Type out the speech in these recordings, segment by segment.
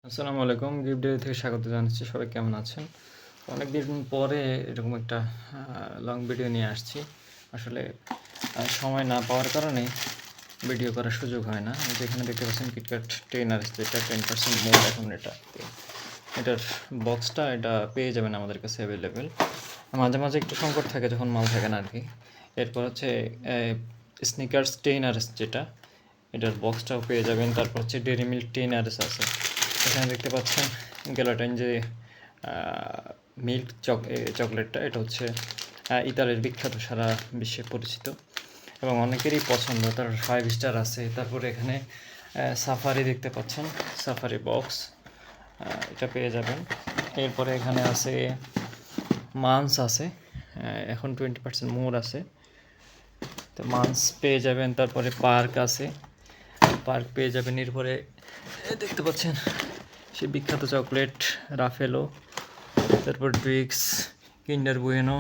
আসসালামু আলাইকুম। Gift day থেকে স্বাগত জানাচ্ছি। সবাই কেমন আছেন? অনেকদিন পরে এরকম একটা লং ভিডিও নিয়ে আসছি। আসলে সময় না পাওয়ার কারণে ভিডিও করার সুযোগ হয় না। যেখানে দেখতে পাচ্ছেন কিটক্যাট 10 আর যেটা 10% মোর এখন এটাতে। এটার বক্সটা এটা পেয়ে যাবেন আমাদের কাছে অ্যাভেলেবেল। মাঝে, মাঝে একটু সংকট থাকে যখন মাল থাকে না আরকি। এরপর হচ্ছে স্নিকার্স 10 আর যেটা এটার বক্সটাও পেয়ে যাবেন। তারপর হচ্ছে ডেইরি মিল্ক 10 আর আছে। এখানে দেখতে পাচ্ছেন গ্যালাটাইন যে মিল্ক চকলেটটা এটা হচ্ছে ইতালির বিখ্যাত, সারা বিশ্বে পরিচিত এবং অনেকেরই পছন্দ। তার 5 স্টার আছে। তারপরে এখানে সাফারি দেখতে পাচ্ছেন, সাফারি বক্স এটা পেয়ে যাবেন। এরপরে এখানে আছে মান্স আছে, এখন 20% মোর আছে, তো মান্স পেয়ে যাবেন। তারপরে পার্ক আছে, পার্ক পেয়ে যাবেন। এরপরে দেখতে পাচ্ছেন সে বিখ্যাত চকলেট রাফেলো, তারপর ড্রিক্স, কিন্ডার বুয়েনো,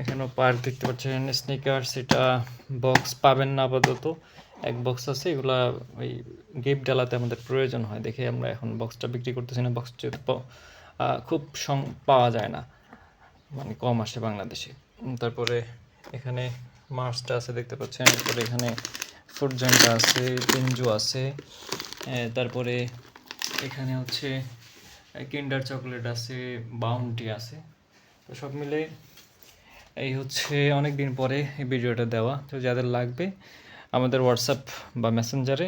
এখানেও পার্ক দেখতে পাচ্ছেন। স্নিকার্স এটা বক্স পাবেন না আপাতত, এক বক্স আছে। এগুলা ওই গিফট ডালাতে আমাদের প্রয়োজন হয় দেখে আমরা এখন বক্সটা বিক্রি করতেছি না। বক্স যেহেতু খুব পাওয়া যায় না, মানে কম আসে বাংলাদেশে। তারপরে এখানে মার্সটা আছে দেখতে পাচ্ছেন। তারপরে এখানে ফুড জয়েন্টটা আছে, পেনজো আছে, তারপরে এখানে হচ্ছে কিন্ডার চকলেট আছে, বাউন্টি আছে। তো সব মিলে এই হচ্ছে অনেক দিন পরে এই ভিডিওটা দেওয়া। তো যাদের লাগবে আমাদের হোয়াটসঅ্যাপ বা মেসেঞ্জারে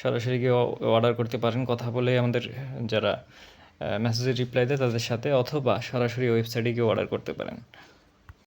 সরাসরি গিয়ে অর্ডার করতে পারেন, কথা বলে আমাদের যারা মেসেজে রিপ্লাই দেয় তাদের সাথে, অথবা সরাসরি ওয়েবসাইটে গিয়ে অর্ডার করতে পারেন।